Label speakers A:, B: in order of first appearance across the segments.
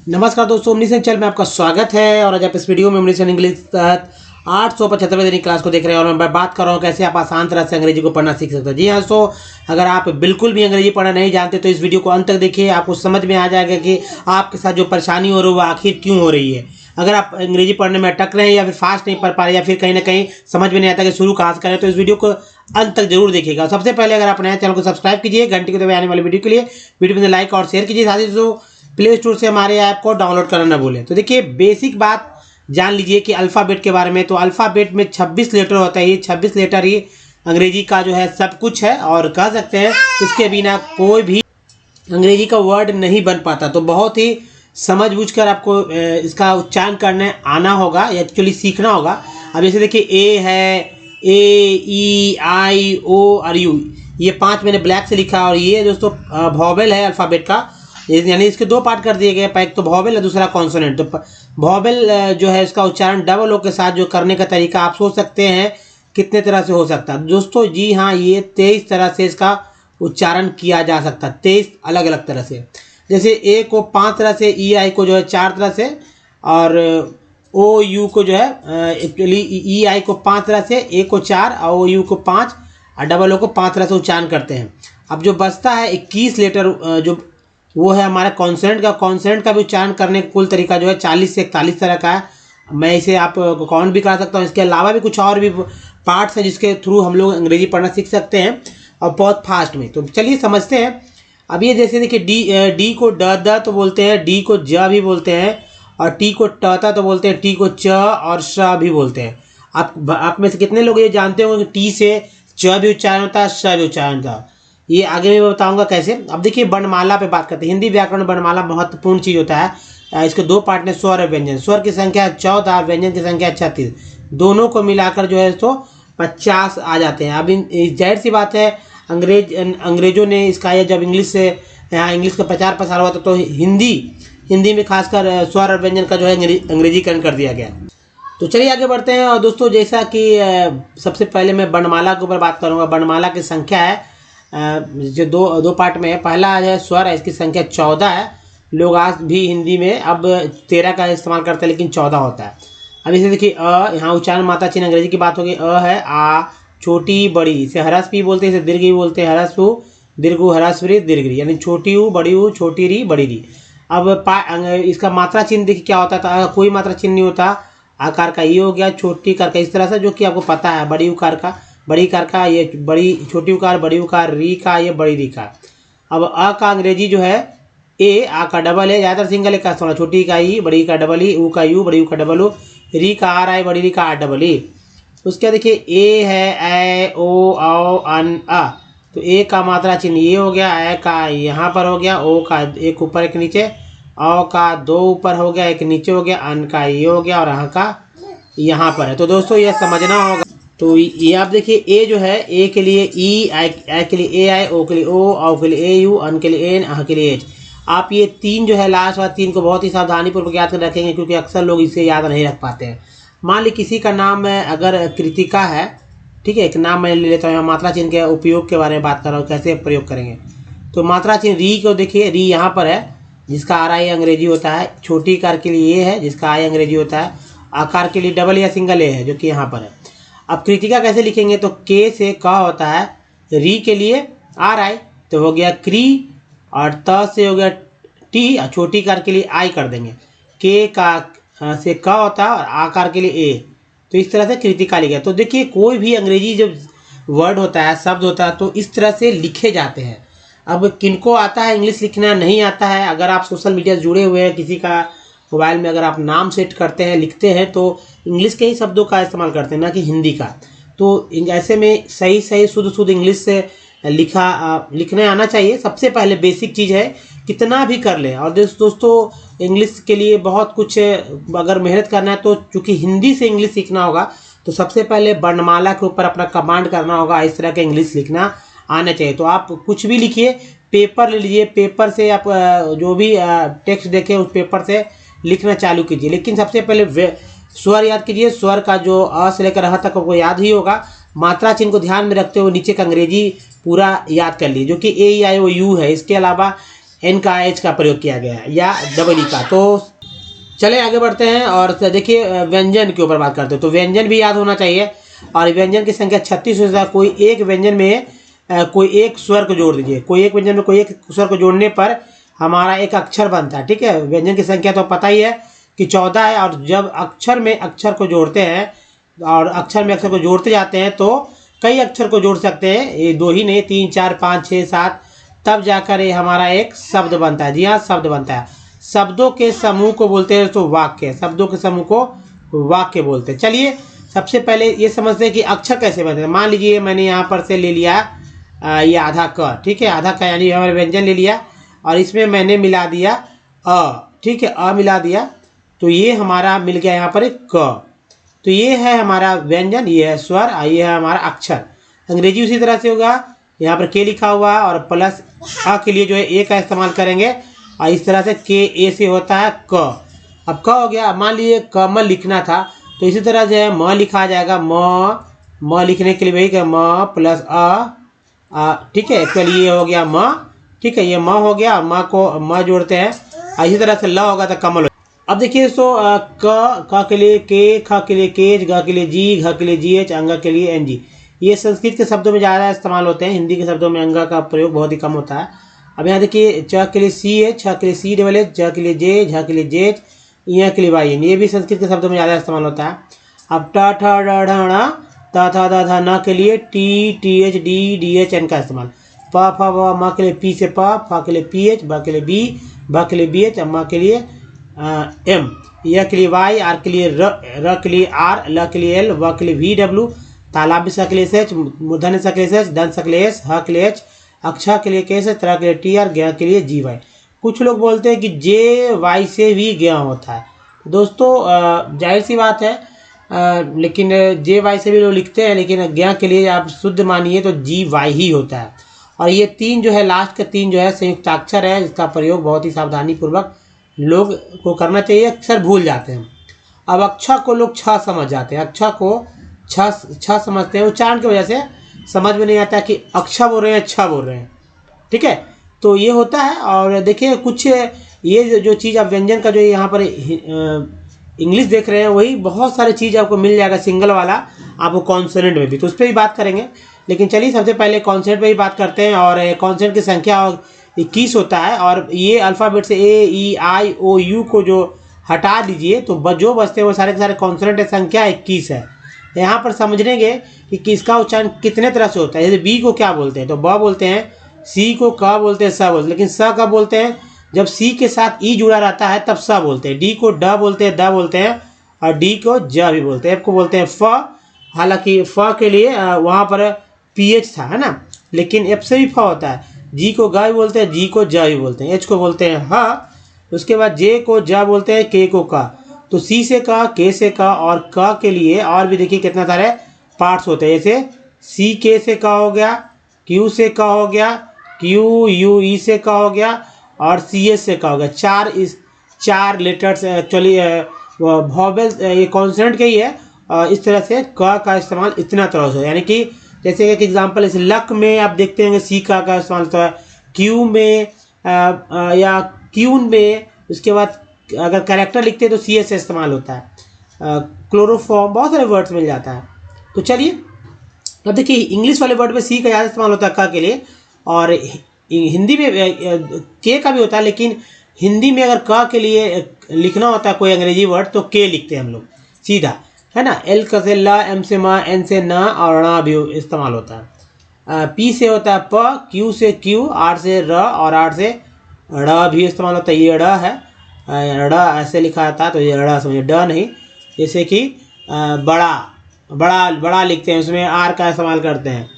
A: नमस्कार दोस्तों, ओमनीसन चैनल में आपका स्वागत है। और आज आप इस वीडियो में ओमनीसन इंग्लिश तहत 875वें दिन क्लास को देख रहे हैं और मैं बात कर रहा हूँ कैसे आप आसान तरह से अंग्रेजी को पढ़ना सीख सकते हैं। जी हाँ दोस्तों, अगर आप बिल्कुल भी अंग्रेजी पढ़ना नहीं जानते तो इस वीडियो को अंत तक देखिए, आपको समझ में आ जाएगा कि आपके साथ जो परेशानी हो रही है वो आखिर क्यों हो रही है। अगर आप अंग्रेजी पढ़ने में अटक रहे हैं या फिर फास्ट नहीं पढ़ पा रहे या फिर कहीं ना कहीं समझ में नहीं आता कि शुरू कहाँ से करें, तो इस वीडियो को अंत तक जरूर देखिएगा। सबसे पहले अगर आप नए चैनल को सब्सक्राइब कीजिए, घंटी को दबाए आने वाली वीडियो के लिए वीडियो में लाइक और शेयर कीजिए, साथ ही दोस्तों प्ले स्टोर से हमारे ऐप को डाउनलोड करना ना भूलें। तो देखिए, बेसिक बात जान लीजिए कि अल्फ़ाबेट के बारे में। तो अल्फ़ाबेट में 26 लेटर होता है। ये 26 लेटर ही अंग्रेजी का जो है सब कुछ है और कह सकते हैं इसके बिना कोई भी अंग्रेजी का वर्ड नहीं बन पाता। तो बहुत ही समझ बूझ कर आपको इसका उच्चारण करने आना होगा, एक्चुअली सीखना होगा। अब जैसे देखिए, ए है, ए, ई, आई, ओ और यू, ये 5 मैंने ब्लैक से लिखा। और ये दोस्तों वॉवेल है अल्फ़ाबेट का, यानी इसके 2 पार्ट कर दिए गए, एक तो वॉवेल है, दूसरा कॉन्सोनेंट। तो वॉवेल जो है इसका उच्चारण डबल ओ के साथ जो करने का तरीका आप सोच सकते हैं कितने तरह से हो सकता है दोस्तों। जी हाँ, ये 23 तरह से इसका उच्चारण किया जा सकता है, 23 अलग अलग तरह से। जैसे ए को 5 तरह से, ई आई को जो है 4 तरह से, और ओ यू को जो है एक्चुअली ई आई को 5 तरह से, ए को 4 और ओ यू को 5 और डबल ओ को 5 तरह से उच्चारण करते हैं। अब जो बचता है 21 लेटर जो वो है हमारा कॉन्सोनेंट का। कॉन्सोनेंट का भी उच्चारण करने का कुल तरीका जो है 40 से 41 तरह का है। मैं इसे आप काउंट भी करा सकता हूँ। इसके अलावा भी कुछ और भी पार्ट्स हैं जिसके थ्रू हम लोग अंग्रेजी पढ़ना सीख सकते हैं और बहुत फास्ट में। तो चलिए समझते हैं। अब ये जैसे देखिए, डी को द तो बोलते हैं, डी को ज भी बोलते हैं, और टी को ट तो बोलते हैं, टी को च और श भी बोलते हैं। आप में से कितने लोग ये जानते होंगे कि टी से च भी उच्चारण होता है, श भी उच्चारण होता है। ये आगे मैं बताऊंगा कैसे। अब देखिए, वर्णमाला पे बात करते हैं। हिंदी व्याकरण वर्णमाला महत्वपूर्ण चीज़ होता है। इसके 2 पार्ट में स्वर और व्यंजन। स्वर की संख्या 14 और व्यंजन की संख्या 36, दोनों को मिलाकर जो है तो 50 आ जाते हैं। अब जाहिर सी बात है, अंग्रेजों ने इसका या जब इंग्लिश से यहाँ इंग्लिश का प्रचार प्रसार हुआ था तो हिंदी में खासकर स्वर और व्यंजन का जो है अंग्रेजीकरण कर दिया गया। तो चलिए आगे बढ़ते हैं। और दोस्तों, जैसा कि सबसे पहले मैं वर्णमाला के ऊपर बात करूँगा। वर्णमाला की संख्या है जो दो पार्ट में है। पहला है स्वर है, इसकी संख्या 14 है। लोग आज भी हिंदी में अब 13 का इस्तेमाल करते हैं, लेकिन 14 होता है। अब इसे देखिए, यहाँ उच्चारण मात्रा चिन्ह अंग्रेजी की बात होगी। है आ, छोटी बड़ी, इसे हरस पी बोलते हैं, इसे दीर्घ बोलते हैं, हरस उ, दीर्घ हरस री, दीर्घ री, यानी छोटी ऊ, बड़ी ऊ, छोटी री, बड़ी री। अब इसका मात्रा चिन्ह देखिए क्या होता था। कोई मात्रा चिन्ह नहीं होता। आकार का ये हो गया, छोटी कार का इस तरह से, जो कि आपको पता है। बड़ी उकार का ये बड़ी, छोटी उकार, बड़ी उकार, री का ये बड़ी री का। अब अ का अंग्रेजी जो है ए, आ का डबल है, ज़्यादातर सिंगल है का, छोटी का ई, बड़ी का डबल ई, ऊ का यू, बड़ी ऊ का डबल ऊ, री का आर आई, बड़ी री का आर डबल ई। उसके देखिए, ए है ए, ओ, औ, अन, अ। तो ए का मात्रा चिन्ह ये हो गया, ए का यहाँ पर हो गया, ओ का एक ऊपर एक नीचे, औ का 2 ऊपर हो गया, एक नीचे हो गया, अन का ये हो गया और अ का यहाँ पर है। तो दोस्तों ये समझना होगा। तो ये आप देखिए, ए जो है, ए के लिए ई, आई के लिए ए आई, ओ के लिए ओ, औ के लिए ए यू, अन के लिए एन, अह के लिए एच। आप ये 3 जो है लास्ट वाला 3 को बहुत ही सावधानीपूर्वक याद कर रखेंगे, क्योंकि अक्सर लोग इसे याद नहीं रख पाते हैं। मान ली किसी का नाम अगर कृतिका है, ठीक है, एक नाम मैं ले लेता हूँ। मात्रा चिन्ह के उपयोग के बारे में बात कर रहा हूँ, कैसे प्रयोग करेंगे। तो मात्रा चिन्ह री को देखिए, री यहाँ पर है, जिसका आर आई अंग्रेजी होता है। छोटी कार के लिए ये है, जिसका आई अंग्रेजी होता है। आकार के लिए डबल या सिंगल ए है, जो कि यहाँ पर है। अब कृतिका कैसे लिखेंगे, तो के से क होता है, री के लिए आर आई तो हो गया क्री, और त से हो गया टी, और छोटी कार के लिए आई कर देंगे। के का से क होता है और आकार के लिए ए। तो इस तरह से कृतिका लिखा। तो देखिए, कोई भी अंग्रेजी जब वर्ड होता है, शब्द होता है, तो इस तरह से लिखे जाते हैं। अब किनको आता है इंग्लिश लिखना, नहीं आता है, अगर आप सोशल मीडिया से जुड़े हुए हैं, किसी का मोबाइल में अगर आप नाम सेट करते हैं, लिखते हैं, तो इंग्लिश के ही शब्दों का इस्तेमाल करते हैं, ना कि हिंदी का। तो ऐसे में सही शुद्ध इंग्लिश से लिखने आना चाहिए। सबसे पहले बेसिक चीज़ है, कितना भी कर लें। और दोस्तों इंग्लिश के लिए बहुत कुछ अगर मेहनत करना है, तो चूँकि हिंदी से इंग्लिश सीखना होगा, तो सबसे पहले वर्णमाला के ऊपर अपना कमांड करना होगा। इस तरह का इंग्लिश लिखना आना चाहिए। तो आप कुछ भी लिखिए, पेपर ले लीजिए, पेपर से आप जो भी टेक्स्ट देखें उस पेपर से लिखना चालू कीजिए। लेकिन सबसे पहले स्वर याद कीजिए। स्वर का जो अ से लेकर ह तक आपको याद ही होगा। मात्रा चिन्ह को ध्यान में रखते हुए नीचे का अंग्रेजी पूरा याद कर लीजिए, जो कि ए, आई, ओ, यू है। इसके अलावा एन का एच का प्रयोग किया गया है या डबल ई का। तो चले आगे बढ़ते हैं और देखिए व्यंजन के ऊपर बात करते हैं। तो व्यंजन भी याद होना चाहिए और व्यंजन की संख्या 36 हो। कोई एक व्यंजन में कोई एक स्वर को जोड़ दीजिए। कोई एक व्यंजन में कोई एक स्वर को जोड़ने पर हमारा एक अक्षर बनता है। ठीक है, व्यंजन की संख्या तो पता ही है कि 14 है। और जब अक्षर में अक्षर को जोड़ते हैं और अक्षर में अक्षर को जोड़ते जाते हैं तो कई अक्षर को जोड़ सकते हैं, ये दो ही नहीं, 3 4 5 6 7, तब जाकर ये हमारा एक शब्द बनता है। जी हाँ, शब्द बनता है। शब्दों के समूह को बोलते हैं तो वाक्य, शब्दों के समूह को वाक्य बोलते हैं। चलिए सबसे पहले ये समझते हैं कि अक्षर कैसे बनते हैं। मान लीजिए मैंने यहाँ पर से ले लिया ये आधा क, ठीक है, आधा क यानी हमारे व्यंजन ले लिया और इसमें मैंने मिला दिया अ, ठीक है, अ मिला दिया तो ये हमारा मिल गया यहाँ पर एक क। तो ये है हमारा व्यंजन, ये है स्वर, ये है हमारा अक्षर। अंग्रेजी उसी तरह से होगा, यहाँ पर के लिखा हुआ है और प्लस अ के लिए जो है ए का इस्तेमाल करेंगे और इस तरह से के ए से होता है क। अब क हो गया। मान लीजिए कमल लिखना था तो इसी तरह से म लिखा जाएगा। म लिखने के लिए वही म प्लस अ, ठीक है, एक्चुअली ये हो गया म, ठीक है, ये म हो गया। म को म जोड़ते हैं और इसी तरह से ल होगा तो कमल हो। अब देखिए दोस्तों क के लिए के, ख के लिए केच, ग के लिए जी, घ के लिए जी एच, अंग के लिए एन जी। ये संस्कृत के शब्दों में ज़्यादा इस्तेमाल होते हैं, हिंदी के शब्दों में अंग का प्रयोग बहुत ही कम होता है। अब यहाँ देखिए च के लिए सी एच, छ के लिए सी डबल एच, ज के लिए जे, झ के लिए जेच, य के लिए वाई एन, ये भी संस्कृत के शब्दों में ज़्यादा इस्तेमाल होता है। अब ट ठ ड ढ ण, त थ द ध न के लिए T T H D D H N का इस्तेमाल। प फ व म के लिए पी से प, फ के लिए पी एच, ब के लिए बी, भ के लिए बी एच, म के लिए एम, य के लिए वाई, आर के लिए र के लिए आर, ल के लिए एल, व के लिए वी डब्ल्यू, तालाब स के लिए एच, मूर्धन्य स के लिए एच, दंत स के लिए एस, ह के लिए एच, अक्षर के लिए कैसे, तरह के लिए टी आर, ज्ञ के लिए जी वाई। कुछ लोग बोलते हैं कि जे वाई से भी ज्ञ होता है। दोस्तों जाहिर सी बात है, लेकिन जे वाई से भी लोग लिखते हैं, लेकिन ज्ञ के लिए आप शुद्ध मानिए तो जी वाई ही होता है। और ये तीन जो है, लास्ट के तीन जो है संयुक्ताक्षर है, इसका प्रयोग बहुत ही सावधानी पूर्वक लोग को करना चाहिए, अक्सर भूल जाते हैं। अब अक्षर को लोग छ समझ जाते हैं, अक्षर को छ समझते हैं, उच्चारण की वजह से समझ में नहीं आता कि अक्षर बोल रहे हैं छ बोल रहे हैं। ठीक है, तो ये होता है। और देखिए कुछ ये जो चीज़ आप व्यंजन का जो यहाँ पर इंग्लिश देख रहे हैं, वही बहुत सारी चीज़ आपको मिल जाएगा सिंगल वाला, आपको कॉन्सोनेंट में भी, तो उस पर भी बात करेंगे। लेकिन चलिए सबसे पहले कॉन्सोनेंट पर ही बात करते हैं। और कॉन्सोनेंट की संख्या 21 होता है और ये अल्फ़ाबेट से ए ई आई ओ यू को जो हटा दीजिए तो जो बचते हैं वो सारे के सारे कॉन्सोनेंट की संख्या 21 है। यहाँ पर समझेंगे कि किसका उच्चारण कितने तरह से होता है। जैसे बी को क्या बोलते हैं, तो ब बोलते हैं, सी को क बोलते हैं, स बोलते हैं, लेकिन स कब बोलते हैं, जब सी के साथ ई जुड़ा रहता है तब स बोलते हैं। डी को ड बोलते हैं, द बोलते हैं, और डी को ज भी बोलते हैं। एफ को बोलते हैं फ, हालांकि फ के लिए वहाँ पर पी एच था, है ना, लेकिन एफ से भी फ होता है। जी को ग भी बोलते हैं, जी को ज भी बोलते हैं, एच को बोलते हैं ह, उसके बाद जे को ज बोलते हैं, के को क। तो सी से क, के से क और क के लिए और भी देखिए कितना सारे पार्ट्स होते हैं। जैसे सी के से क हो गया, क्यू से क हो गया, क्यू यू ई से क हो गया और सी एस से क हो गया। चार लेटर्स एक्चुअली वॉवेल्स ये कॉन्सोनेंट के ही है। इस तरह से क का इस्तेमाल इतना तरह से, यानी कि जैसे एक एग्जांपल है लक में आप देखते होंगे सी का इस्तेमाल होता है, क्यू में या क्यून में, उसके बाद अगर कैरेक्टर लिखते हैं तो सी एस से इस्तेमाल होता है। क्लोरोफॉर्म, बहुत सारे वर्ड्स मिल जाता है। तो चलिए अब देखिए इंग्लिश वाले वर्ड में सी का ज़्यादा इस्तेमाल होता है क के लिए, और हिंदी में के का भी होता है, लेकिन हिंदी में अगर क के लिए लिखना होता है कोई अंग्रेजी वर्ड तो के लिखते हैं हम लोग सीधा, है ना। एल का से ल, एम से म, एन से न और ण भी इस्तेमाल होता है। पी से होता है प, क्यू से क्यू, आर से र और आर से ड़ भी इस्तेमाल होता है। ये ड़ है, ड़ ऐसे लिखा जाता है तो ये ड़ समझिए, ड नहीं। जैसे कि बड़ा लिखते हैं, उसमें आर का इस्तेमाल करते हैं।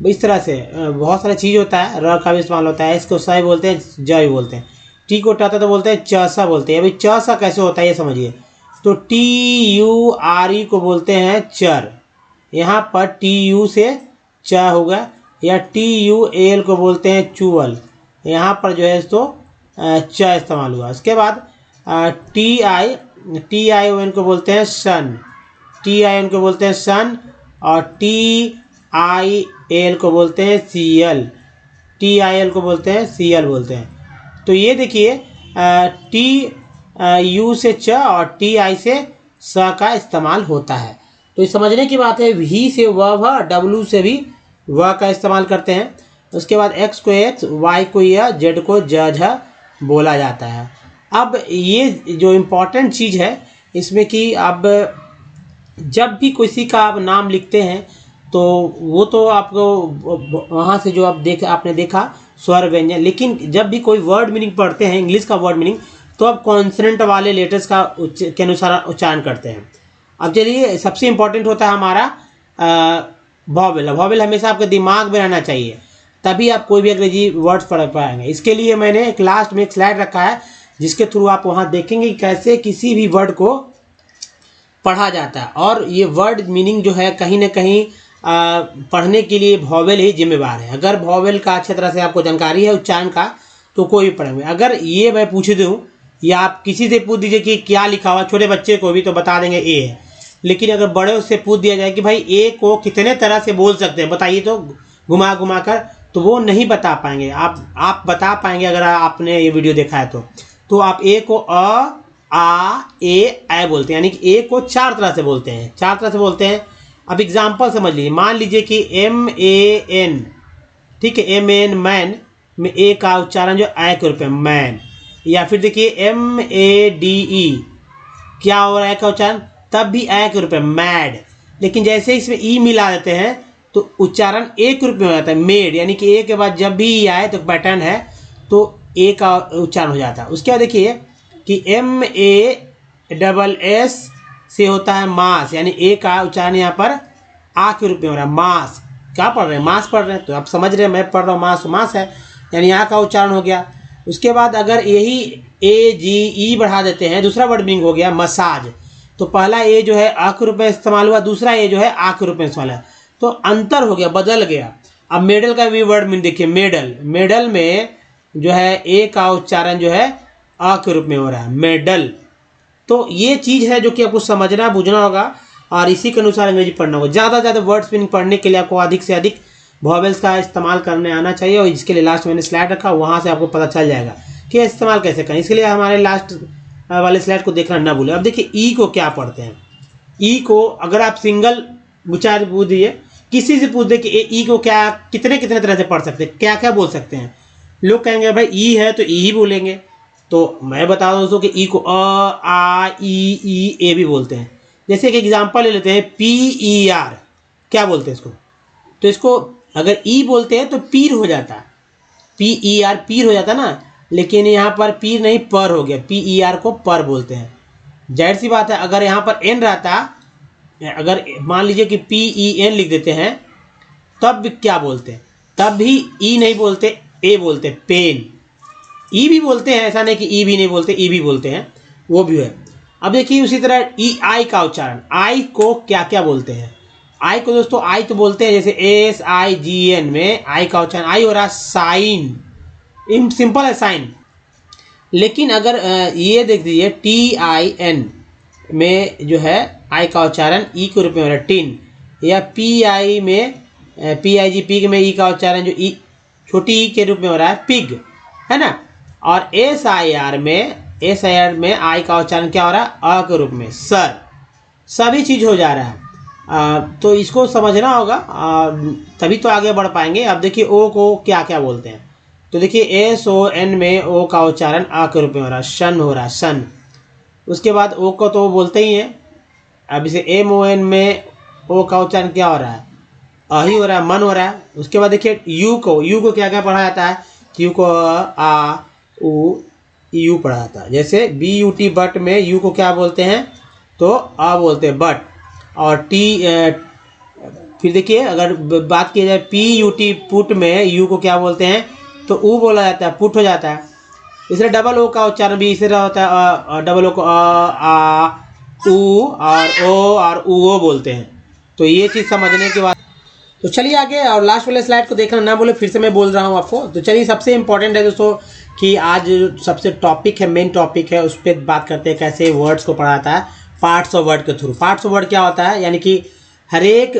A: इस तरह से बहुत सारा चीज़ होता है। र का भी इस्तेमाल होता है, इसको स बोलते हैं, ज भी बोलते हैं। टी को टाता तो बोलते हैं च सा बोलते हैं। अभी च सा कैसे होता है ये समझिए। तो टी यू आर ई को बोलते हैं चर, यहाँ पर टी यू से च होगा, या टी यू एल को बोलते हैं चुअल, यहाँ पर जो है तो च इस्तेमाल हुआ। उसके बाद टी आई ओ एन को बोलते हैं सन, टी आई एन को बोलते हैं सन, और टी आई एल को बोलते हैं C L, T I L को बोलते हैं सी एल बोलते हैं। तो ये देखिए टी यू से च और टी आई से स का इस्तेमाल होता है। तो ये समझने की बात है। वी से व, डब्लू से भी व का इस्तेमाल करते हैं। उसके बाद एक्स को एक्स, वाई को या, जेड को ज, झ बोला जाता है। अब ये जो इम्पोर्टेंट चीज़ है इसमें कि अब जब भी किसी का आप नाम लिखते हैं तो वो तो आपको वहाँ से जो आपने देखा स्वर व्यंजन, लेकिन जब भी कोई वर्ड मीनिंग पढ़ते हैं इंग्लिश का वर्ड मीनिंग, तो आप कॉन्सोनेंट वाले लेटर्स का के अनुसार उच्चारण करते हैं। अब चलिए, सबसे इम्पोर्टेंट होता है हमारा वॉवेल। वॉवेल हमेशा आपके दिमाग में रहना चाहिए, तभी आप कोई भी अंग्रेजी वर्ड्स पढ़ पाएंगे। इसके लिए मैंने एक लास्ट में एक स्लाइड रखा है जिसके थ्रू आप वहाँ देखेंगे कि कैसे किसी भी वर्ड को पढ़ा जाता है। और ये वर्ड मीनिंग जो है कहीं ना कहीं पढ़ने के लिए वॉवेल ही जिम्मेवार है। अगर वॉवेल का अच्छी तरह से आपको जानकारी है उच्चारण का तो कोई भी पढ़ेंगे। अगर ये मैं पूछ दूँ या आप किसी से पूछ दीजिए कि क्या लिखा हुआ, छोटे बच्चे को भी तो बता देंगे ए है, लेकिन अगर बड़े उससे पूछ दिया जाए कि भाई ए को कितने तरह से बोल सकते हैं बताइए तो घुमा घुमा कर, तो वो नहीं बता पाएंगे। आप बता पाएंगे अगर आपने ये वीडियो देखा है तो आप ए को अ, आ, ए, ऐ बोलते हैं, यानी कि ए को 4 तरह से बोलते हैं, 4 तरह से बोलते हैं। अब एग्जाम्पल समझ लीजिए, मान लीजिए कि MAN, ठीक है, MAN मैन में ए का उच्चारण जो ऐ के रूप में मैन, या फिर देखिए MADE, क्या हो रहा है का उच्चारण तब भी ऐ के रूप में मैड, लेकिन जैसे इसमें ई मिला देते हैं तो उच्चारण ए के रूप में हो जाता है मेड, यानी कि ए के बाद जब भी ई आए तो पैटर्न है तो ए का उच्चारण हो जाता है। उसके बाद देखिए कि MASS से होता है मास, यानी ए का उच्चारण यहाँ पर आ के रूप में हो रहा है मास। क्या पढ़ रहे हैं? मास पढ़ रहे हैं, तो आप समझ रहे हैं मैं पढ़ रहा हूँ मास, मास है यानी यहाँ का उच्चारण हो गया। उसके बाद अगर यही AGE बढ़ा देते हैं, दूसरा वर्ड मीनिंग हो गया मसाज, तो पहला ए जो है आ के रूप में इस्तेमाल हुआ, दूसरा ए जो है आ के रूप में इस्तेमाल है, तो अंतर हो गया, बदल गया। अब मेडल का भी वर्ड मीनिंग देखिए, मेडल, मेडल में जो है ए का उच्चारण जो है आ के रूप में हो रहा है मेडल। तो ये चीज़ है जो कि आपको समझना बूझना होगा और इसी के अनुसार अंग्रेजी पढ़ना होगा। ज़्यादा से ज़्यादा वर्ड्स मीनिंग पढ़ने के लिए आपको अधिक से अधिक वॉवेल्स का इस्तेमाल करने आना चाहिए, और इसके लिए लास्ट मैंने स्लाइड रखा, वहाँ से आपको पता चल जाएगा कि इस्तेमाल कैसे करें। इसके लिए हमारे लास्ट वाले स्लाइड को देखना ना भूलें। अब देखिए ई को क्या पढ़ते हैं। ई को अगर आप सिंगल उच्चारण पूछ दीजिए, किसी से पूछ दे कि ई को क्या कितने कितने तरह से पढ़ सकते हैं, क्या क्या बोल सकते हैं, लोग कहेंगे भाई ई है तो ई ही बोलेंगे। तो मैं बता दूं दोस्तों कि ई को अ, आ, ई, ए भी बोलते हैं। जैसे एक एग्जांपल ले लेते हैं, PER, क्या बोलते हैं इसको, तो इसको अगर ई बोलते हैं तो पीर हो जाता है, PER पीर हो जाता ना, लेकिन यहाँ पर पीर नहीं पर हो गया, PER को पर बोलते हैं। जाहिर सी बात है अगर यहाँ पर एन रहता, अगर मान लीजिए कि PEN लिख देते हैं तब क्या बोलते हैं, तब भी ई नहीं बोलते, ए बोलते, पेन। ई भी बोलते हैं, ऐसा नहीं कि ई भी नहीं बोलते, ई भी बोलते हैं, वो भी है। अब देखिए उसी तरह ई आई का उच्चारण, आई को क्या क्या बोलते हैं। आई को दोस्तों आई तो बोलते हैं, जैसे SIGN में आई का उच्चारण आई हो रहा साइन, सिंपल है साइन। लेकिन अगर ये देख दीजिए TIN में जो है आई का उच्चारण ई के रूप में हो रहा है टिन, या PI में PIG पिग में ई का उच्चारण जो ई छोटी ई के रूप में हो रहा है पिग, है ना। और SIR में आई का उच्चारण क्या हो रहा है अ के रूप में सर, सभी चीज़ हो जा रहा है। तो इसको समझना होगा, तभी तो आगे बढ़ पाएंगे। अब देखिए ओ को क्या क्या बोलते हैं, तो देखिए SON में ओ का उच्चारण आ के रूप में हो रहा है शन, हो रहा है सन। उसके बाद ओ को तो बोलते ही हैं। अब इसे MON में ओ का उच्चारण क्या हो रहा है अही हो रहा है, मन हो रहा है। उसके बाद देखिए यू को क्या क्या पढ़ा जाता है, यू को आ उ यू पढ़ा जाता है। जैसे BUT बट में यू को क्या बोलते हैं, तो आ बोलते हैं बट। और फिर देखिए अगर बात की जाए PUT पुट में यू को क्या बोलते हैं, तो ऊ बोला जाता है, पुट हो जाता है। इसलिए डबल ओ का उच्चारण भी इसी तरह होता है, डबल ओ को आ ऊ और ओ और ऊ बोलते हैं। तो ये चीज़ समझने के बाद तो चलिए आगे, और लास्ट वाले स्लाइड को देखना ना बोले, फिर से मैं बोल रहा हूँ आपको। तो चलिए सबसे इम्पोर्टेंट है दोस्तों कि आज सबसे टॉपिक है, मेन टॉपिक है, उस पर बात करते हैं कैसे वर्ड्स को पढ़ाता है पार्ट्स ऑफ वर्ड के थ्रू। पार्ट्स ऑफ वर्ड क्या होता है, यानी कि हर एक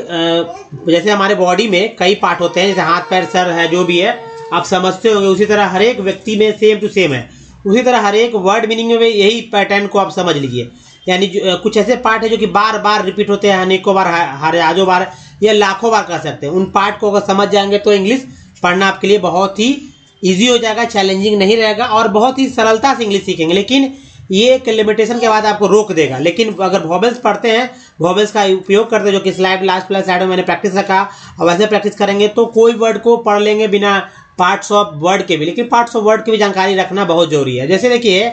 A: जैसे हमारे बॉडी में कई पार्ट होते हैं, जैसे हाथ पैर सर है जो भी है, आप समझते होंगे, उसी तरह हर एक व्यक्ति में सेम टू सेम है, उसी तरह हर एक वर्ड मीनिंग में भी यही पैटर्न को आप समझ लीजिए। यानी कुछ ऐसे पार्ट है जो कि बार बार रिपीट होते हैं, अनेकों बार, हजारों बार या लाखों बार कर सकते हैं। उन पार्ट को अगर समझ जाएंगे तो इंग्लिश पढ़ना आपके लिए बहुत ही ईजी हो जाएगा, चैलेंजिंग नहीं रहेगा और बहुत ही सरलता से इंग्लिश सीखेंगे। लेकिन ये एक लिमिटेशन के बाद आपको रोक देगा। लेकिन अगर वॉवेल्स पढ़ते हैं, वॉवेल्स का उपयोग करते हैं, जो कि स्लाइड लास्ट वाला स्लाइड में मैंने प्रैक्टिस रखा, और वैसे प्रैक्टिस करेंगे तो कोई वर्ड को पढ़ लेंगे बिना पार्ट्स ऑफ वर्ड के भी। लेकिन पार्ट्स ऑफ वर्ड की भी जानकारी रखना बहुत जरूरी है। जैसे देखिए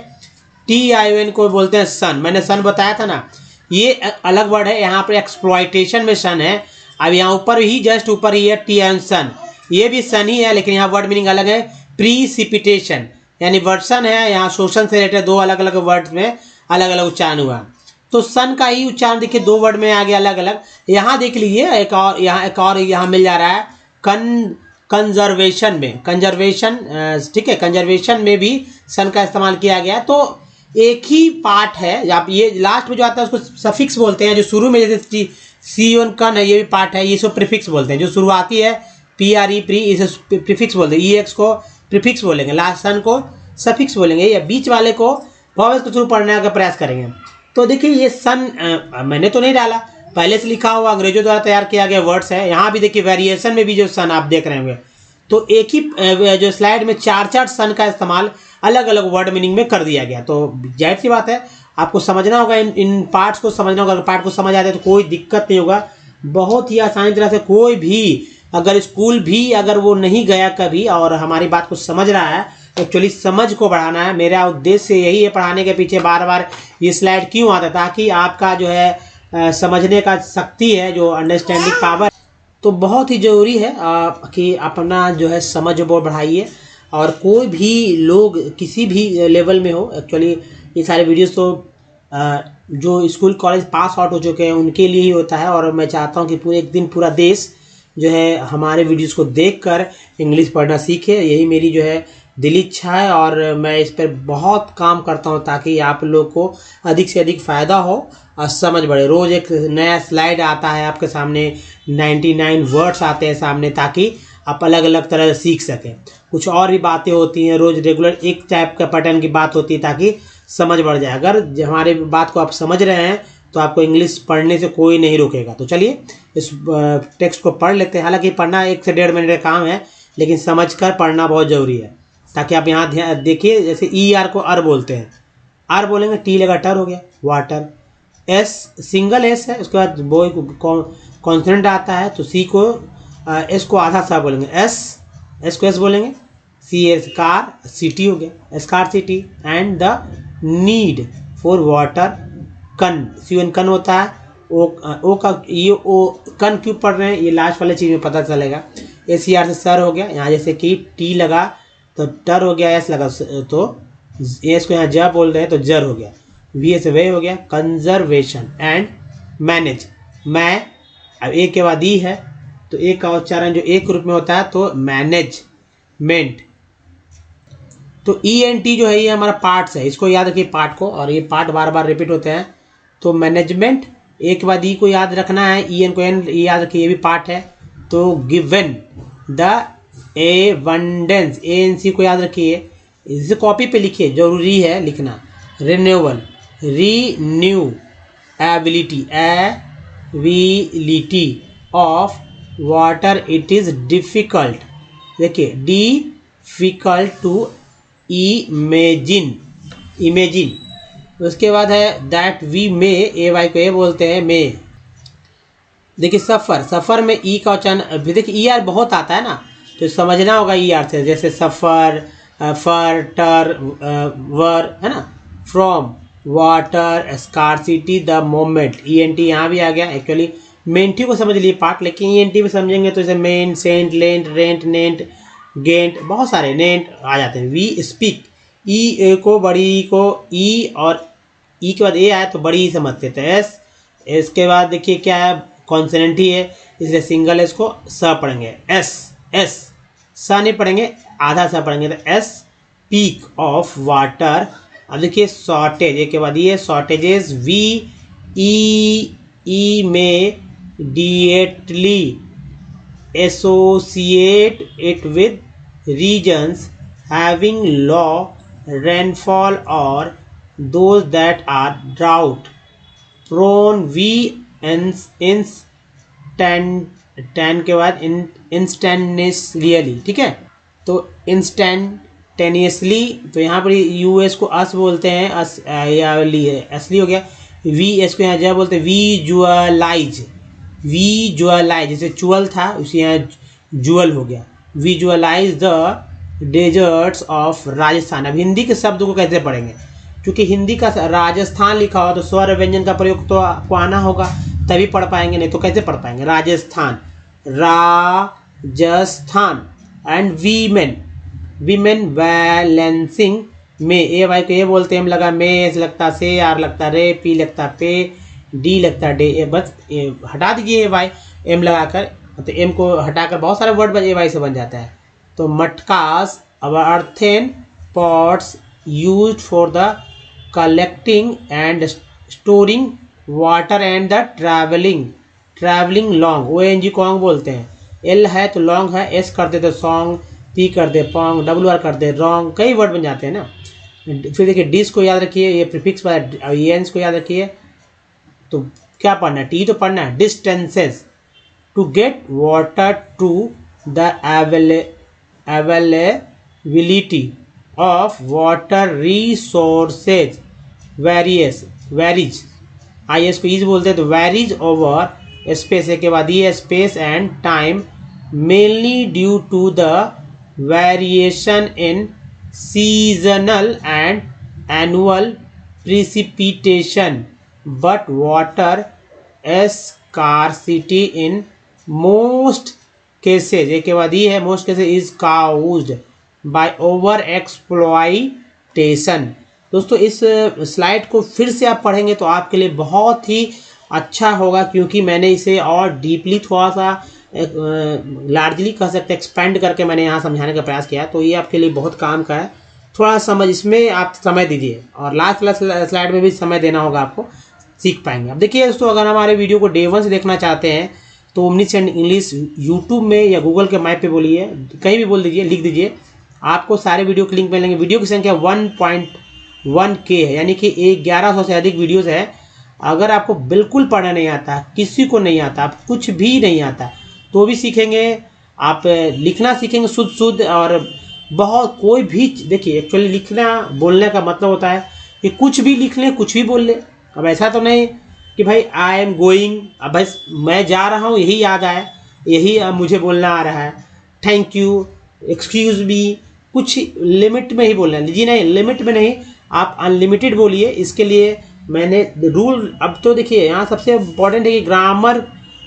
A: TION को बोलते हैं सन, मैंने सन बताया था ना, ये अलग वर्ड है। यहाँ पर एक्सप्लॉयटेशन में सन है। अब यहाँ ऊपर ही, जस्ट ऊपर ही है TION सन, ये भी सन ही है, लेकिन यहाँ वर्ड मीनिंग अलग है। प्रीसिपिटेशन यानी वर्सन है, यहाँ शोषण से रिलेटेड दो अलग अलग वर्ड्स में अलग अलग उच्चारण हुआ। तो सन का ही उच्चारण देखिए दो वर्ड में आ गया अलग अलग। यहाँ देख लीजिए एक और यहाँ मिल जा रहा है कंजर्वेशन में, कंजर्वेशन, ठीक है, कंजर्वेशन में भी सन का इस्तेमाल किया गया। तो एक ही पार्ट है। आप ये लास्ट में जो आता है उसको सफिक्स बोलते हैं। जो शुरू में जैसे CON कन है, ये भी पार्ट है, ये सब प्रीफिक्स बोलते हैं। जो शुरुआती है PRE प्री, इसे प्रीफिक्स बोलते हैं। EX को प्रीफिक्स बोलेंगे, लास्ट सन को सफिक्स बोलेंगे, या बीच वाले को वॉवेल्स के थ्रू पढ़ने का प्रयास करेंगे। तो देखिए ये सन मैंने तो नहीं डाला, पहले से लिखा हुआ अंग्रेजों द्वारा तैयार किया गया वर्ड्स है। यहाँ भी देखिए वेरिएशन में भी जो सन आप देख रहे होंगे, तो एक ही जो स्लाइड में चार सन का इस्तेमाल अलग अलग वर्ड मीनिंग में कर दिया गया। तो जाहिर सी बात है आपको समझना होगा, इन पार्ट्स को समझना होगा। अगर पार्ट को समझ आते तो कोई दिक्कत नहीं होगा, बहुत ही आसानी तरह से कोई भी अगर स्कूल भी अगर वो नहीं गया कभी और हमारी बात को समझ रहा है, एक्चुअली समझ को बढ़ाना है। मेरा उद्देश्य यही है पढ़ाने के पीछे बार बार ये स्लाइड क्यों आता है, ताकि आपका जो है समझने का शक्ति है, जो अंडरस्टैंडिंग पावर, तो बहुत ही ज़रूरी है कि अपना जो है समझ वो बढ़ाइए। और कोई भी लोग किसी भी लेवल में हो, एक्चुअली ये सारे वीडियोस तो जो स्कूल कॉलेज पास आउट हो चुके हैं उनके लिए ही होता है। और मैं चाहता हूँ कि पूरे एक दिन पूरा देश जो है हमारे वीडियोस को देखकर इंग्लिश पढ़ना सीखे, यही मेरी जो है दिली इच्छा है। और मैं इस पर बहुत काम करता हूँ ताकि आप लोग को अधिक से अधिक फ़ायदा हो और समझ बढ़े। रोज़ एक नया स्लाइड आता है आपके सामने, 99 वर्ड्स आते हैं सामने, ताकि आप अलग अलग तरह से सीख सकें। कुछ और भी बातें होती हैं, रोज़ रेगुलर एक टाइप का पैटर्न की बात होती है, ताकि समझ बढ़ जाए। अगर हमारे बात को आप समझ रहे हैं तो आपको इंग्लिश पढ़ने से कोई नहीं रोकेगा। तो चलिए इस टेक्स्ट को पढ़ लेते हैं। हालांकि पढ़ना 1 से 1.5 मिनट का काम है, लेकिन समझकर पढ़ना बहुत ज़रूरी है। ताकि आप यहाँ ध्यान देखिए, जैसे ER को अर बोलते हैं, आर बोलेंगे, टी लगा टर हो गया वाटर। S सिंगल S है, उसके बाद बॉय कॉन्सोनेंट आता है, तो C को S को आधा सा बोलेंगे, S को S बोलेंगे, C कार, सिटी हो गया, scar city. And the need for water, कन, CON कन होता है। ओ का ये ओ कन क्यों पढ़ रहे हैं ये लास्ट वाले चीज़ में पता चलेगा। ACR से सर हो गया, यहाँ जैसे कि टी लगा तो टर हो गया, S लगा तो एस को यहाँ ज बोल रहे हैं तो जर हो गया, VS वे हो गया। कंजर्वेशन एंड मैनेज, मैं, अब एक के बाद ई है तो एक का उच्चारण जो एक रूप में होता है तो मैनेजमेंट। तो ENT जो है ये हमारा पार्ट्स है, इसको याद रखिए पार्ट को, और ये पार्ट बार बार रिपीट होते हैं। तो मैनेजमेंट, एक के बाद ई को याद रखना है, EN को एन याद रखिए, ये भी पार्ट है। तो गिवन द एबंडेंस, ANC को याद रखिए, इसे कॉपी पे लिखिए, जरूरी है लिखना। Renewal, renew, ability, ability of water, it is difficult, देखिए डिफ़िकल्ट टू इमेजिन, उसके बाद है दैट वी मे, AY को ए बोलते हैं, मे। देखिए सफ़र में ई का उच्चारण, देखिए ER बहुत आता है ना, तो समझना होगा ER से, जैसे सफ़र, फर, टर, वर, है ना, from, water, scarcity, the moment. ENT यहाँ भी आ गया। एक्चुअली मेंटी को समझ लिए पार्ट, लेकिन ENT में समझेंगे तो जैसे मेन, सेंट, लेंट, रेंट, नेंट, गेंट, बहुत सारे नेंट आ जाते हैं। वी स्पीक, ई को बड़ी को ई, और ई के बाद ए आया तो बड़ी ही समझते थे। S, इसके बाद देखिए क्या है, कॉन्सोनेंट ही है, इसलिए सिंगल एस को स पढ़ेंगे, एस स नहीं पढ़ेंगे, आधा सा पढ़ेंगे, तो एस, पीक ऑफ वाटर। अब देखिए शॉर्टेज, एक के बाद ये shortages, immediately associate it with regions having low rainfall or those that are drought prone we instant के बाद इंस्टेंटनेसली, ठीक है। तो इंस्टेंटेनियसली, तो यहाँ पर यूएस को अस बोलते हैं, अस या असली हो गया। वी एस को यहाँ जब बोलते हैं विजुअलाइज, विजुअलाइज जैसे चुअल था उसे यहाँ जुअल हो गया। Visualise the deserts of Rajasthan. अब हिंदी के शब्द को कैसे पढ़ेंगे, क्योंकि हिंदी का राजस्थान लिखा हुआ तो स्वर व्यंजन का प्रयोग तो आपको आना होगा तभी पढ़ पाएंगे, नहीं तो कैसे पढ़ पाएंगे। Rajasthan, Rajasthan. And women, women balancing में, ए वाई को ये बोलते हैं, एम लगा में, एस लगता से, आर लगता रे, पी लगता पे, डी लगता डे। ए बस हटा दीजिए ए वाई, एम लगाकर, तो एम को हटाकर बहुत सारे वर्ड ए वाई से बन जाता है। तो मटकास, अर्थेन pots used for the collecting and storing water and the traveling long, ONG Kong बोलते हैं। L है तो लॉन्ग है, S कर दे तो सॉन्ग, P कर दे पॉन्ग, WR कर दे रॉन्ग, कई वर्ड बन जाते हैं ना। फिर देखिए डिस को याद रखिए, ये प्रीफिक्स वाला एंस को याद रखिए। तो क्या पढ़ना है, टी तो पढ़ना है। Distances to get water to the availability of water resources varies, IS को इज बोलते हैं, तो varies over space के बाद ये space and time mainly due to the variation in seasonal and annual precipitation, but water scarcity in most cases, एक के बाद ये है most cases is caused by over exploitation. दोस्तों इस स्लाइड को फिर से आप पढ़ेंगे तो आपके लिए बहुत ही अच्छा होगा, क्योंकि मैंने इसे और डीपली थोड़ा सा लार्जली कह सकते एक्सपेंड करके मैंने यहाँ समझाने का प्रयास किया। तो ये आपके लिए बहुत काम का है, थोड़ा समझ इसमें आप समय दीजिए और लास्ट स्लाइड में भी समय देना होगा, आपको सीख पाएंगे। अब देखिए दोस्तों, अगर हमारे वीडियो को डे 1 से देखना चाहते हैं तो ओमनीसेंट इंग्लिश यूट्यूब में या गूगल के मैप पे बोलिए, कहीं भी बोल दीजिए, लिख दीजिए, आपको सारे वीडियो के लिंक मिलेंगे। वीडियो की संख्या 1.1K है, यानी कि 1100 से अधिक वीडियोस है। अगर आपको बिल्कुल पढ़ना नहीं आता, किसी को नहीं आता, आप कुछ भी नहीं आता, तो भी सीखेंगे। आप लिखना सीखेंगे शुद्ध और बहुत कोई भी, देखिए एक्चुअली लिखना बोलने का मतलब होता है कि कुछ भी लिख लें, कुछ भी बोल लें। अब ऐसा तो नहीं कि भाई आई एम गोइंग, अब बस मैं जा रहा हूँ यही याद आए, यही मुझे बोलना आ रहा है। थैंक यू, एक्सक्यूज मी, कुछ लिमिट में ही बोलना है जी, नहीं लिमिट में नहीं, आप अनलिमिटेड बोलिए। इसके लिए मैंने रूल, अब तो देखिए यहाँ सबसे इम्पोर्टेंट है कि ग्रामर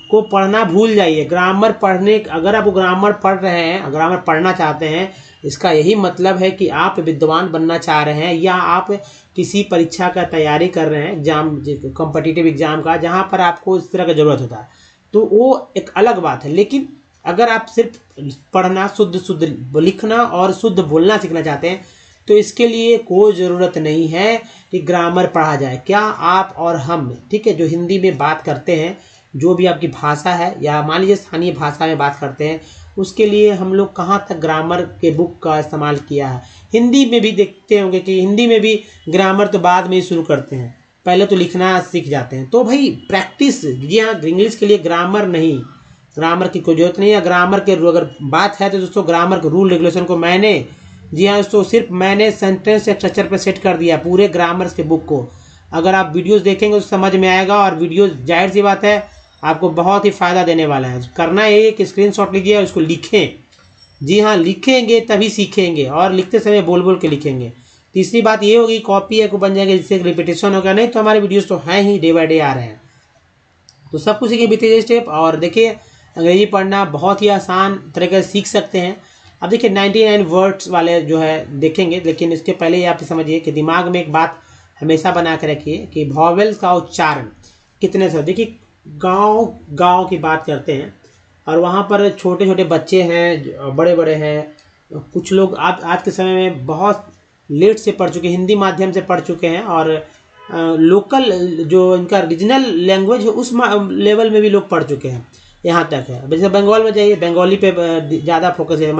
A: को पढ़ना भूल जाइए। ग्रामर पढ़ने, अगर आप ग्रामर पढ़ रहे हैं, ग्रामर पढ़ना चाहते हैं, इसका यही मतलब है कि आप विद्वान बनना चाह रहे हैं या आप किसी परीक्षा का तैयारी कर रहे हैं, एग्जाम, कॉम्पिटिटिव एग्जाम का, जहाँ पर आपको इस तरह का ज़रूरत होता है, तो वो एक अलग बात है। लेकिन अगर आप सिर्फ पढ़ना, शुद्ध लिखना और शुद्ध बोलना सीखना चाहते हैं तो इसके लिए कोई ज़रूरत नहीं है कि ग्रामर पढ़ा जाए। क्या आप और हम, ठीक है, जो हिंदी में बात करते हैं, जो भी आपकी भाषा है या मान लीजिए स्थानीय भाषा में बात करते हैं, उसके लिए हम लोग कहाँ तक ग्रामर के बुक का इस्तेमाल किया है। हिंदी में भी देखते होंगे कि हिंदी में भी ग्रामर तो बाद में ही शुरू करते हैं, पहले तो लिखना सीख जाते हैं। तो भाई प्रैक्टिस, जी हाँ, इंग्लिश के लिए ग्रामर नहीं, ग्रामर की कोई जरूरत नहीं है। ग्रामर के अगर बात है तो दोस्तों ग्रामर के रूल रेगुलेशन को मैंने, जी हाँ दोस्तों, सिर्फ मैंने सेंटेंस स्ट्रक्चर पे सेट कर दिया पूरे ग्रामर के बुक को। अगर आप वीडियोस देखेंगे तो समझ में आएगा, और वीडियोस जाहिर सी बात है आपको बहुत ही फ़ायदा देने वाला है। करना है एक स्क्रीनशॉट लीजिए और उसको लिखें, जी हाँ, लिखेंगे तभी सीखेंगे, और लिखते समय बोल बोल के लिखेंगे। तीसरी बात ये होगी, कॉपी है को बन जाएगा, जिससे रिपीटेशन होगा, नहीं तो हमारे वीडियोज़ तो हैं ही, डे बाई डे आ रहे हैं। तो सब कुछ सीखें बीते स्टेप। और देखिए अंग्रेजी पढ़ना बहुत ही आसान तरीके से सीख सकते हैं। अब देखिए 99 वर्ड्स वाले जो है देखेंगे, लेकिन इसके पहले ही आप समझिए कि दिमाग में एक बात हमेशा बना के रखिए कि वॉवेल्स का उच्चारण कितने से। देखिए गांव की बात करते हैं और वहाँ पर छोटे छोटे बच्चे हैं, बड़े बड़े हैं, कुछ लोग आज के समय में बहुत लेट से पढ़ चुके, हिंदी माध्यम से पढ़ चुके हैं, और लोकल जो इनका रीजनल लैंग्वेज है उस लेवल में भी लोग पढ़ चुके हैं, यहाँ तक है। जैसे बंगाल में जाइए, बंगाली पे ज़्यादा फोकस है,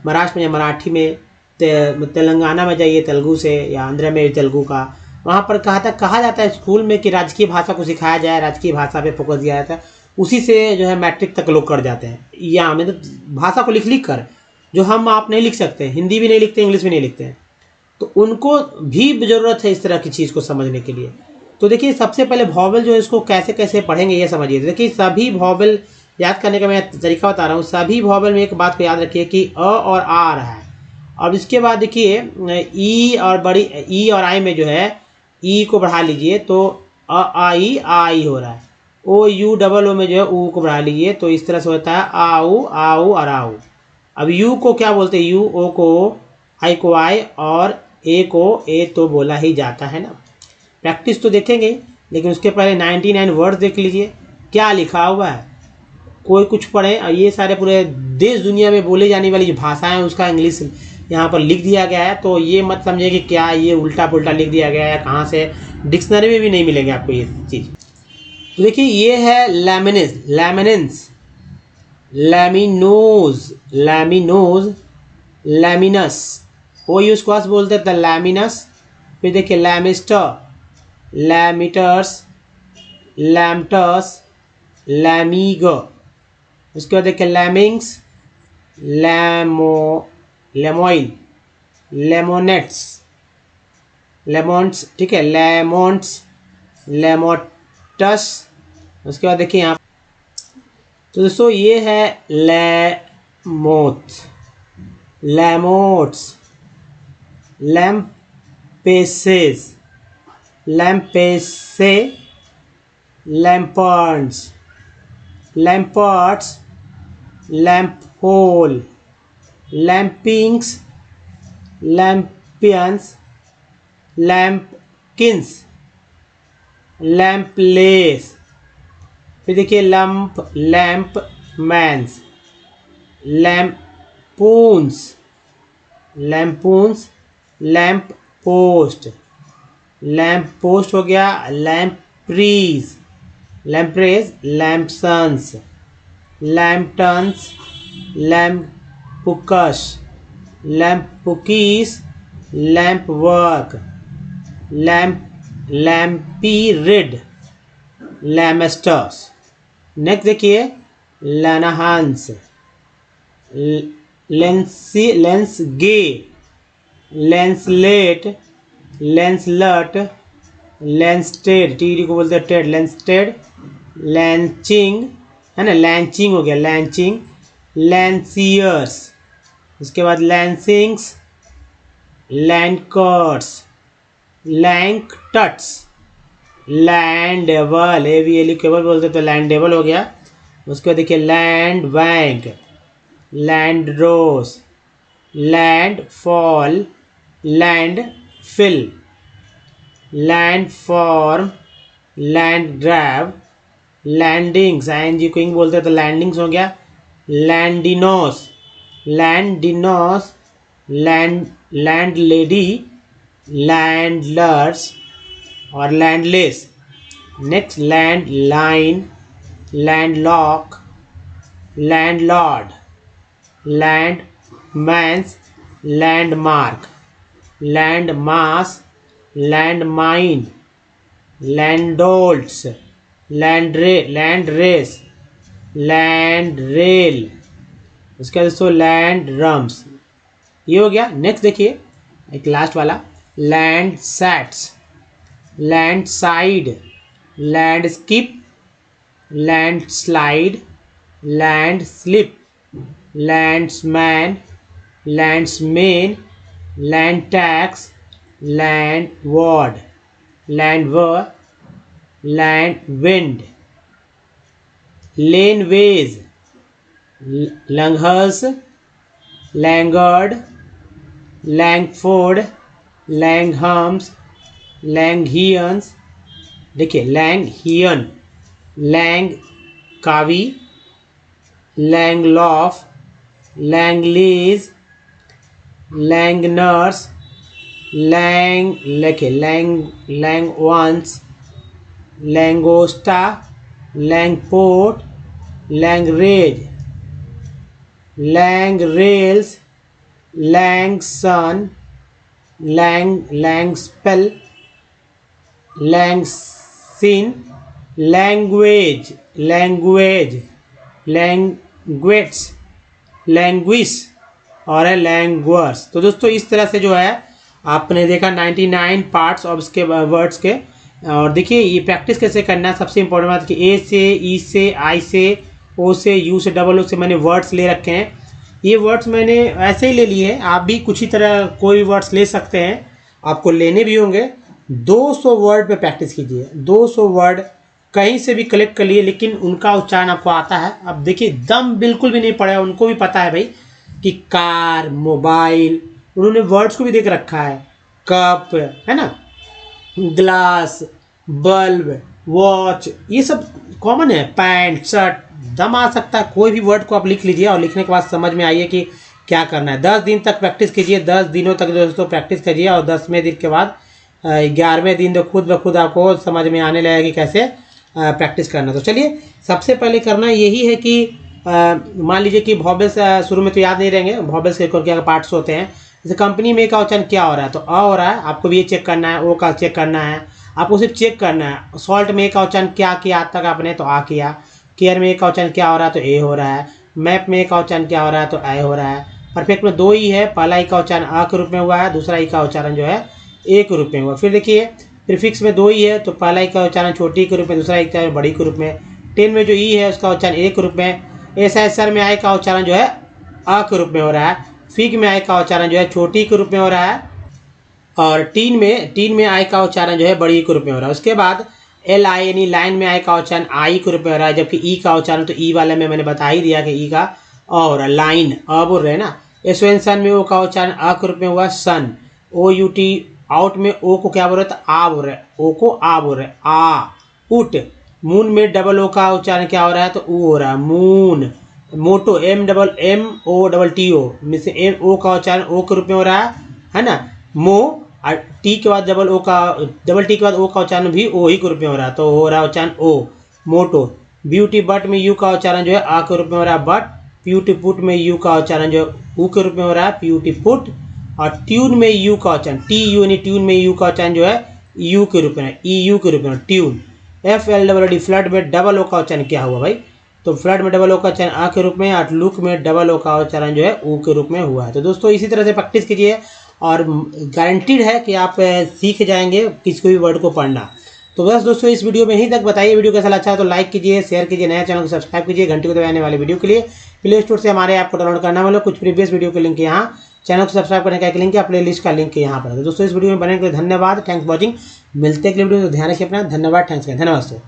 A: महाराष्ट्र में मराठी में, तेलंगाना में जाइए तेलुगु से, या आंध्र में तेलुगु का, वहाँ पर कहा जाता है स्कूल में कि राजकीय भाषा को सिखाया जाए, राजकीय भाषा पे फोकस दिया जाता है, उसी से जो है मैट्रिक तक लोग कर जाते हैं। या मतलब भाषा को लिख कर, जो हम आप नहीं लिख सकते, हिंदी भी नहीं लिखते, इंग्लिश भी नहीं लिखते हैं, तो उनको भी ज़रूरत है इस तरह की चीज़ को समझने के लिए। तो देखिए सबसे पहले वॉवेल जो है इसको कैसे कैसे पढ़ेंगे ये समझिए। देखिए सभी वॉवेल याद करने का मैं तरीका बता रहा हूँ। सभी वॉवेल में एक बात को याद रखिए कि अ और आ रहा है। अब इसके बाद देखिए ई और बड़ी ई और आई में जो है ई को बढ़ा लीजिए तो अ आई हो रहा है। ओ यू डबल ओ में जो है ऊ को बढ़ा लीजिए तो इस तरह से होता है आऊ आऊ और आऊ। अब यू को क्या बोलते हैं, यू, ओ को, आई को आई और ए को ए तो बोला ही जाता है ना। प्रैक्टिस तो देखेंगे लेकिन उसके पहले 99 वर्ड्स देख लीजिए क्या लिखा हुआ है। कोई कुछ पढ़े, ये सारे पूरे देश दुनिया में बोले जाने वाली जो भाषाएं हैं उसका इंग्लिश यहाँ पर लिख दिया गया है। तो ये मत समझिए कि क्या ये उल्टा पुल्टा लिख दिया गया है, कहाँ से, डिक्शनरी में भी नहीं मिलेंगे आपको ये चीज़। तो देखिए ये है लैमिनिस, लैमिनेंस, लैमिनोज, लैमिनोज, लैमिनस, ओ यू स्क्वास बोलते हैं लैमिनस। फिर देखिए लैमिस्टर, लैमिटर्स, लैम्टस, लैमीगो। उसके बाद देखिए लैमिंग्स, लेमोइल, लेमोनेट्स, लेमोन्स, ठीक है, लेमोन्स, लेमोटस। उसके बाद देखिए यहाँ तो दोस्तों ये है लैमोथ, लैमोट्स, लैम्पेसेस, लैम्पेसे, लैम्पर्ड्स, लैम्पर्ड्स, लैम्पहोल, लैम्पिंग्स, लैम्पियंस, लैम्पकिंस, लैम्पलेस। फिर देखिए लैम्प, लैम्प मैंस, lampoons, lampoons, lamppost, lamppost हो गया, लैम्प्रीज, लैम्प्रेज, लैम्पसन्स, लैम्पटन्स, लैम्पुकस, लैम्पुकीस, लैम्पवर्क, लैम्पीरिड, लैमेस्टर्स। नेक्स्ट देखिए लैनहांस, लेंसगे, लेंसलेट, लेंसलट, लेंसटेड, टीडी को बोलते हैं टेड, लेंसटेड, लैंचिंग है ना, लैंचिंग हो गया, लैंचिंग, लैंसियर्स। उसके बाद लैंसिंग्स, लैंडकर्ट्स, लैंकटट्स, लैंडेबल, एवीएल केबल बोलते तो लैंडेबल हो गया। उसके बाद देखिए land bank, land rose, landfall, landfill, landform, land grab, landings, ING क्विंग बोलते हैं तो लैंडिंग्स हो गया, लैंडिनोस, लैंडिनोस, लैंड, लैंड लेडी, लैंडलर्स और landless. Next landline, landlock, landlord, landman's, landmark, landmass, landmine, Landolt's, landrace, landrail. उसके बाद दोस्तों लैंड ड्रम्स, ये हो गया। नेक्स्ट देखिए एक लास्ट वाला Landsats, landside, landskip, landslide, landslip, landsman, landsmen, land tax, landward, landwehr, land wind, laneways, langers, langard, Langford, Langhams, Langhians, देखिए Langhian, Langkawi, langlauf, Langleys, Langners, lang, लिखे लैंगवंस, langosta, Langport, langrage, langrels, Langson, langspel, langsyne, language, language, languish और है लैंग्वर्स। तो दोस्तों इस तरह से जो है आपने देखा 99 पार्ट्स ऑफ इसके वर्ड्स के। और देखिए ये प्रैक्टिस कैसे करना है, सबसे इंपॉर्टेंट बात कि ए से, ई से, आई से, ओ से, यू से, डबल ओ से मैंने वर्ड्स ले रखे हैं। ये वर्ड्स मैंने ऐसे ही ले लिए हैं, आप भी कुछ ही तरह कोई वर्ड्स ले सकते हैं, आपको लेने भी होंगे। 200 वर्ड पे प्रैक्टिस कीजिए, 200 वर्ड कहीं से भी कलेक्ट कर लिए, लेकिन उनका उच्चारण आपको आता है। अब देखिए दम बिल्कुल भी नहीं पड़ा, उनको भी पता है भाई कि कार, मोबाइल, उन्होंने वर्ड्स को भी देख रखा है, कप है ना, ग्लास, बल्ब, वॉच, ये सब कॉमन है, पैंट, शर्ट, दम आ सकता है। कोई भी वर्ड को आप लिख लीजिए और लिखने के बाद समझ में आइए कि क्या करना है। 10 दिन तक प्रैक्टिस कीजिए, 10 दिनों तक दोस्तों प्रैक्टिस कीजिए और 10वें दिन के बाद 11वें दिन तो खुद ब खुद आपको समझ में आने लगेगा कि कैसे प्रैक्टिस करना। तो चलिए सबसे पहले करना यही है कि मान लीजिए कि वॉवेल्स शुरू में तो याद नहीं रहेंगे, वॉवेल्स के क्या पार्ट्स होते हैं। जैसे कंपनी में का उच्चारण क्या हो रहा है, तो अ हो रहा है, आपको भी ये चेक करना है, ओ का चेक करना है, आपको सिर्फ चेक करना है। सॉल्ट में का उच्चारण क्या किया आज तक आपने, तो आ किया। केयर में का उच्चारण क्या हो रहा है, तो ए हो रहा है। मैप में का उच्चारण क्या हो रहा है, तो ए हो रहा है। परफेक्ट में 2 ही है, पहला ई का उच्चारण अ के रूप में हुआ है, दूसरा ई का उच्चारण जो है ए के रूप में हुआ। फिर देखिए प्रीफिक्स में 2 ही है, तो पहला ई का उच्चारण छोटी के रूप में, दूसरा ई का बड़ी के रूप में। 10 में जो ई है उसका उच्चारण ए के रूप में। एसएसआर में आई का उच्चारण जो है अ के रूप में हो रहा है। फिग में आई का उच्चारण जो है छोटी के रूप में हो रहा है। और टीन में आई का उच्चारण जो है बड़ी के रूप में हो रहा है। उसके बाद एल आई यानी लाइन में आई का उच्चारण आई के रूप में हो रहा है, जबकि ई का उच्चारण तो ई वाले में मैंने बता ही दिया कि ई का और लाइन अ बोल रहे हैं ना। एसोएन में ओ का उच्चारण अ के रूप में हुआ सन। ओ यू टी आउट में ओ को क्या बोल रहे हैं, आ बोल रहे हैं, ओ को आ बोल रहे हैं, आ। उट मून में डबल ओ का उच्चारण क्या हो रहा है, तो ऊ हो रहा है, मून। मोटो MOO में से एम ओ का उच्चारण ओ के रूप में हो रहा है ना। मो और टी के बाद डबल टी के बाद ओ का उच्चारण भी ओ ही के रूप में हो रहा है, तो हो रहा है उच्चारण ओ, मोटो। ब्यूटी बट में यू का उच्चारण जो है आ के रूप में हो रहा है, बट। ब्यूटी पुट में यू का उच्चारण जो है ऊ के रूप में हो रहा है, ब्यूटी पुट। और ट्यून में यू का उच्चारण टी यू यानी ट्यून में यू का उच्चारण जो है यू के रूप में, ई यू के रूप में, ट्यून। FLWD फ्लड में डबल ओ का उच्चारण क्या हुआ भाई, तो फ्लड में डबल ओ का उच्चारण आ के रूप में, और लुक में डबल ओ का उच्चारण जो है ऊ के रूप में हुआ है। तो दोस्तों इसी तरह से प्रैक्टिस कीजिए और गारंटीड है कि आप सीख जाएंगे किसी भी वर्ड को पढ़ना। तो बस दोस्तों इस वीडियो में यहीं तक, बताइए वीडियो कैसा लगा तो लाइक कीजिए, शेयर कीजिए, नया चैनल को सब्सक्राइब कीजिए। घंटी को दबाने वाले वीडियो के लिए प्ले स्टोर से हमारे ऐप को डाउनलोड करना, मतलब कुछ प्रीवियस वीडियो के लिंक यहाँ, चैनल को सब्सक्राइब करने का एक लिंक है, प्ले लिस्ट का लिंक यहाँ पर। तो दोस्तों इस वीडियो में बने के लिए धन्यवाद, थैंक्स फॉर वॉचिंग। मिलते हैं अगले वीडियो में, तो ध्यान रखिए अपना, धन्यवाद, थैंक्स, धन्यवाद दोस्तों।